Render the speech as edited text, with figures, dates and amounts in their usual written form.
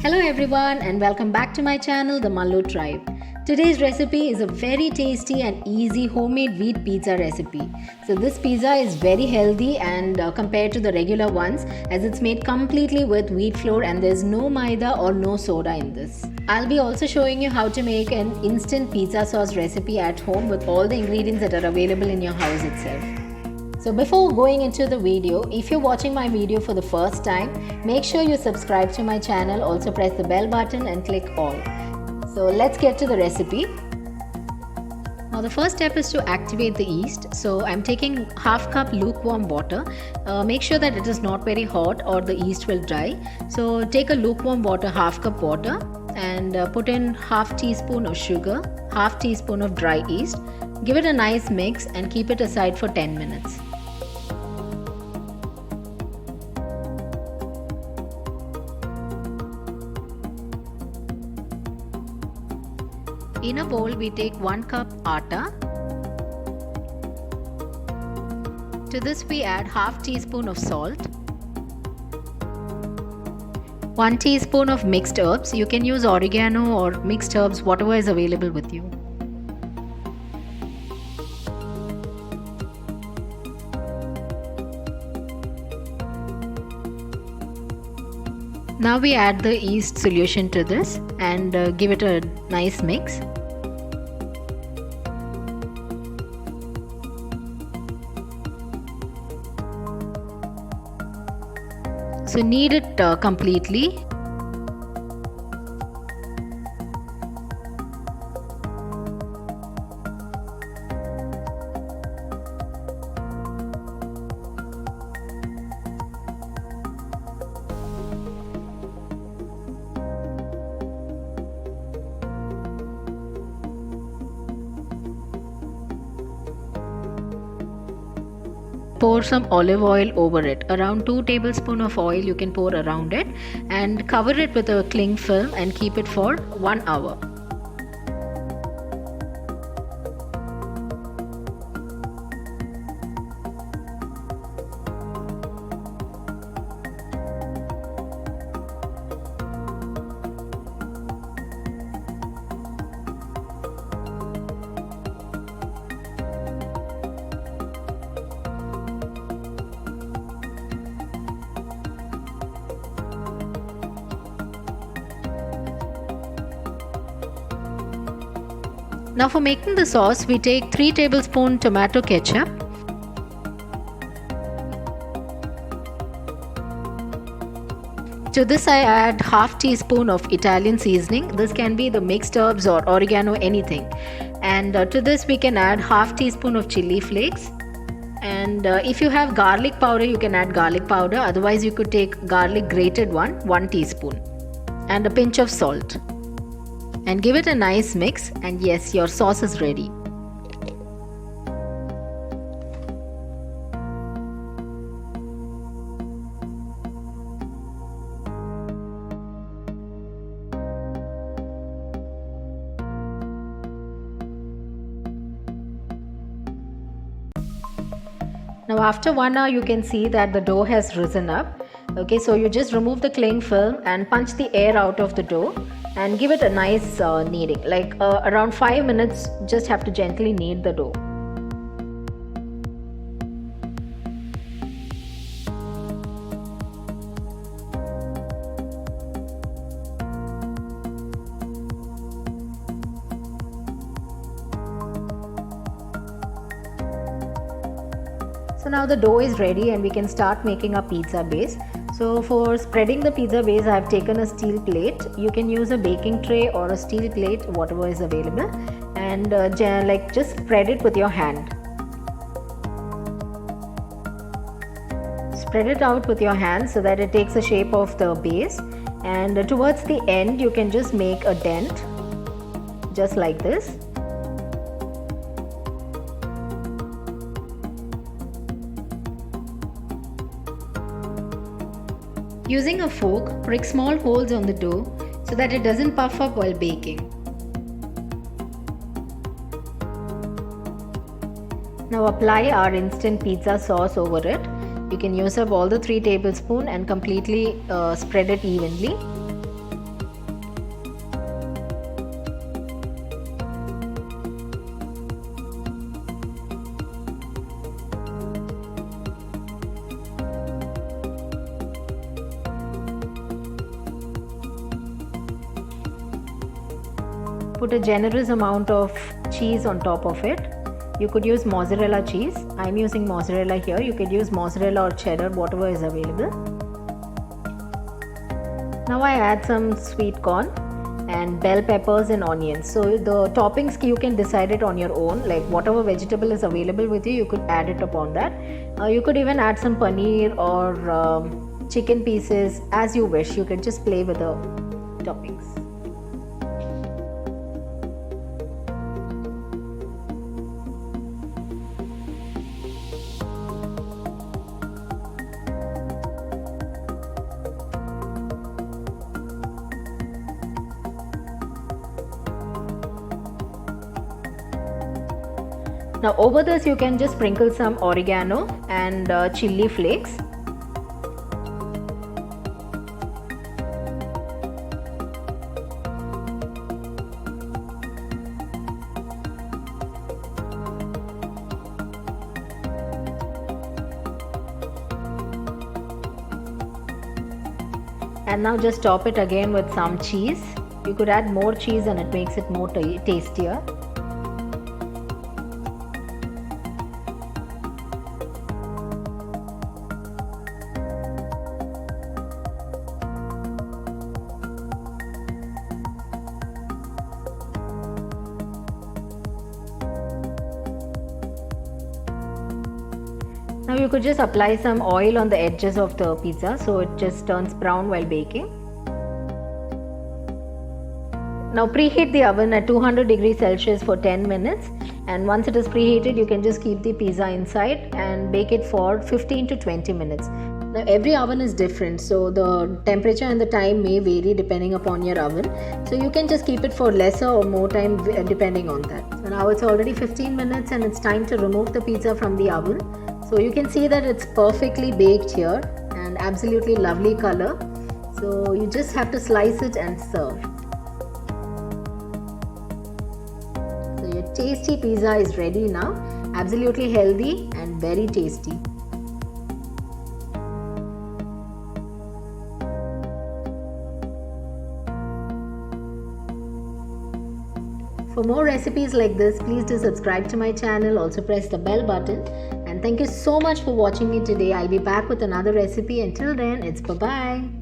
Hello everyone and welcome back to my channel, the Mallu Tribe. Today's recipe is a very tasty and easy homemade wheat pizza recipe. So this pizza is very healthy and compared to the regular ones, as it's made completely with wheat flour and there's no maida or no soda in this. I'll be also showing you how to make an instant pizza sauce recipe at home with all the ingredients that are available in your house itself. So before going into the video, if you're watching my video for the first time, make sure you subscribe to my channel, also press the bell button and click all. So let's get to the recipe. Now the first step is to activate the yeast. So I'm taking half cup lukewarm water. Make sure that it is not very hot or the yeast will dry. So take a lukewarm water, half cup water, and put in half teaspoon of sugar, half teaspoon of dry yeast. Give it a nice mix and keep it aside for 10 minutes. In a bowl, we take 1 cup atta. To this we add half teaspoon of salt, 1 teaspoon of mixed herbs. You can use oregano or mixed herbs, whatever is available with you. Now we add the yeast solution to this and give it a nice mix. So knead it completely. Pour some olive oil over it. Around 2 tablespoons of oil you can pour around it and cover it with a cling film and keep it for 1 hour. Now for making the sauce, we take 3 tablespoons tomato ketchup, to this I add half teaspoon of Italian seasoning. This can be the mixed herbs or oregano, anything. And to this we can add half teaspoon of chili flakes. And if you have garlic powder, you can add garlic powder. Otherwise you could take garlic grated 1 teaspoon. And a pinch of salt. And give it a nice mix, and yes, your sauce is ready. Now after 1 hour you can see that the dough has risen up. Okay, so you just remove the cling film and punch the air out of the dough and give it a nice kneading, like around 5 minutes. Just have to gently knead the dough. So now the dough is ready and we can start making our pizza base. So for spreading the pizza base, I have taken a steel plate. You can use a baking tray or a steel plate, whatever is available, and just spread it with your hand. Spread it out with your hand so that it takes the shape of the base, and towards the end you can just make a dent, just like this. Using a fork, prick small holes on the dough so that it doesn't puff up while baking. Now apply our instant pizza sauce over it. You can use up all the 3 tablespoons and completely spread it evenly. Put a generous amount of cheese on top of it. You could use mozzarella cheese. I'm using mozzarella here. You could use mozzarella or cheddar, whatever is available. Now I add some sweet corn and bell peppers and onions. So the toppings you can decide it on your own, like whatever vegetable is available with you, you could add it upon that. You could even add some paneer or chicken pieces as you wish. You can just play with the toppings. Now over this you can just sprinkle some oregano and chili flakes. And now just top it again with some cheese. You could add more cheese and it makes it more tastier. Now you could just apply some oil on the edges of the pizza so it just turns brown while baking. Now preheat the oven at 200 degrees Celsius for 10 minutes, and once it is preheated you can just keep the pizza inside and bake it for 15 to 20 minutes. Now every oven is different, so the temperature and the time may vary depending upon your oven. So you can just keep it for lesser or more time depending on that. So now it's already 15 minutes and it's time to remove the pizza from the oven. So you can see that it's perfectly baked here and absolutely lovely color. So you just have to slice it and serve. So your tasty pizza is ready now. Absolutely healthy and very tasty. For more recipes like this, please do subscribe to my channel. Also press the bell button. And thank you so much for watching me today. I'll be back with another recipe. Until then, it's bye-bye.